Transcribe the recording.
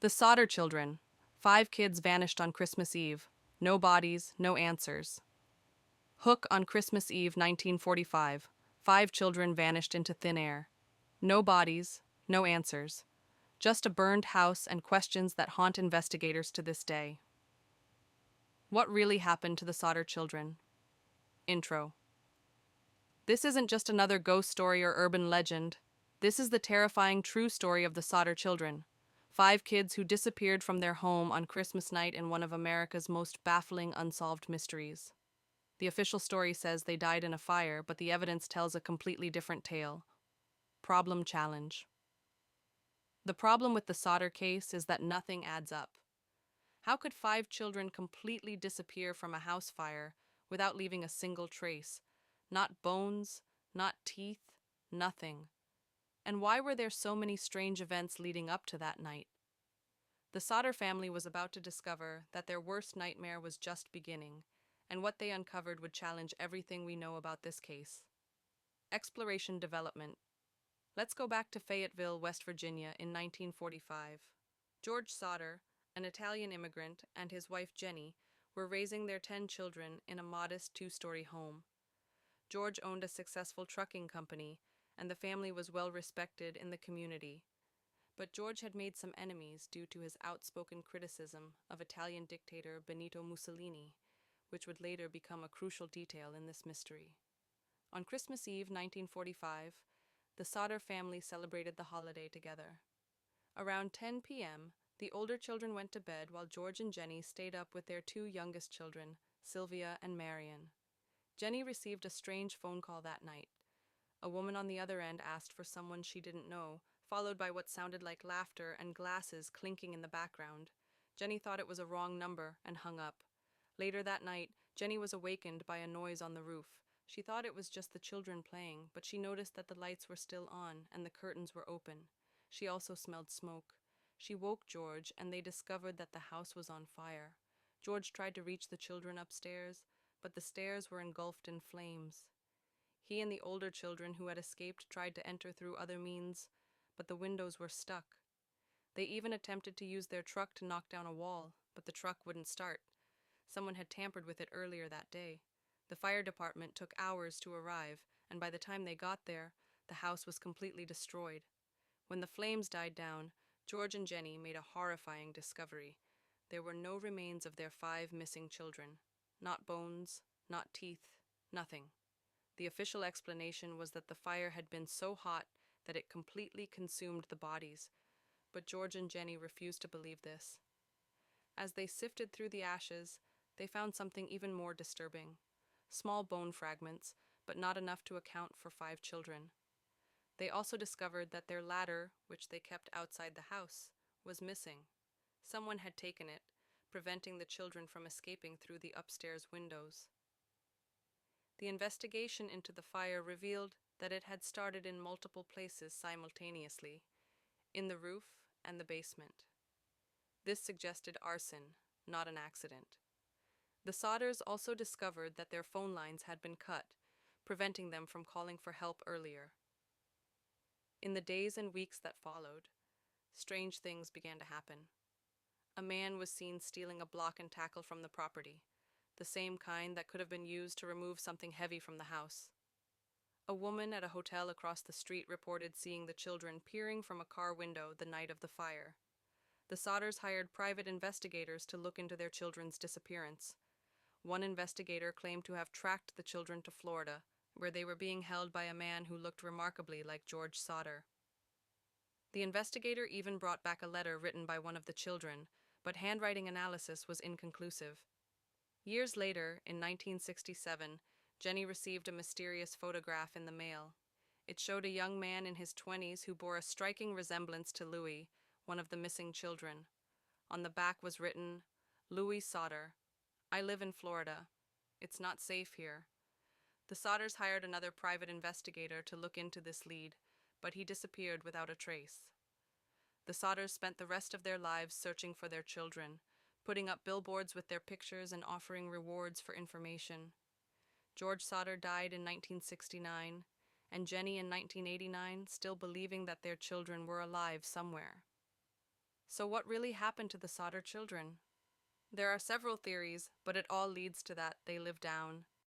The Sodder children. 5 kids vanished on Christmas Eve. No bodies, no answers. Hook on Christmas Eve 1945. 5 children vanished into thin air. No bodies, no answers. Just a burned house and questions that haunt investigators to this day. What really happened to the Sodder children? Intro. This isn't just another ghost story or urban legend. This is the terrifying true story of the Sodder children. 5 kids who disappeared from their home on Christmas night in one of America's most baffling unsolved mysteries. The official story says they died in a fire, but the evidence tells a completely different tale. Problem challenge. The problem with the Sodder case is that nothing adds up. How could 5 children completely disappear from a house fire without leaving a single trace? Not bones, not teeth, nothing. And why were there so many strange events leading up to that night? The Sodder family was about to discover that their worst nightmare was just beginning, and what they uncovered would challenge everything we know about this case. Exploration development. Let's go back to Fayetteville, West Virginia in 1945. George Sodder, an Italian immigrant, and his wife Jenny were raising their 10 children in a modest 2-story home. George owned a successful trucking company, and the family was well respected in the community. But George had made some enemies due to his outspoken criticism of Italian dictator Benito Mussolini, which would later become a crucial detail in this mystery. On Christmas Eve 1945, the Sodder family celebrated the holiday together. Around 10 p.m., the older children went to bed while George and Jenny stayed up with their 2 youngest children, Sylvia and Marion. Jenny received a strange phone call that night. A woman on the other end asked for someone she didn't know, followed by what sounded like laughter and glasses clinking in the background. Jenny thought it was a wrong number and hung up. Later that night, Jenny was awakened by a noise on the roof. She thought it was just the children playing, but she noticed that the lights were still on and the curtains were open. She also smelled smoke. She woke George, and they discovered that the house was on fire. George tried to reach the children upstairs, but the stairs were engulfed in flames. He and the older children who had escaped tried to enter through other means, but the windows were stuck. They even attempted to use their truck to knock down a wall, but the truck wouldn't start. Someone had tampered with it earlier that day. The fire department took hours to arrive, and by the time they got there, the house was completely destroyed. When the flames died down, George and Jenny made a horrifying discovery. There were no remains of their 5 missing children. Not bones, not teeth, nothing. The official explanation was that the fire had been so hot that it completely consumed the bodies, but George and Jenny refused to believe this. As they sifted through the ashes, they found something even more disturbing. Small bone fragments, but not enough to account for 5 children. They also discovered that their ladder, which they kept outside the house, was missing. Someone had taken it, preventing the children from escaping through the upstairs windows. The investigation into the fire revealed that it had started in multiple places simultaneously, in the roof and the basement. This suggested arson, not an accident. The Sodders also discovered that their phone lines had been cut, preventing them from calling for help earlier. In the days and weeks that followed, strange things began to happen. A man was seen stealing a block and tackle from the property, the same kind that could have been used to remove something heavy from the house. A woman at a hotel across the street reported seeing the children peering from a car window the night of the fire. The Sodders hired private investigators to look into their children's disappearance. One investigator claimed to have tracked the children to Florida, where they were being held by a man who looked remarkably like George Sodder. The investigator even brought back a letter written by one of the children, but handwriting analysis was inconclusive. Years later, in 1967, Jenny received a mysterious photograph in the mail. It showed a young man in his 20s who bore a striking resemblance to Louis, one of the missing children. On the back was written, "Louis Sodder. I live in Florida. It's not safe here." The Sodders hired another private investigator to look into this lead, but he disappeared without a trace. The Sodders spent the rest of their lives searching for their children, putting up billboards with their pictures and offering rewards for information. George Sodder died in 1969, and Jenny in 1989, still believing that their children were alive somewhere. So, what really happened to the Sodder children? There are several theories, but it all leads to that they live down.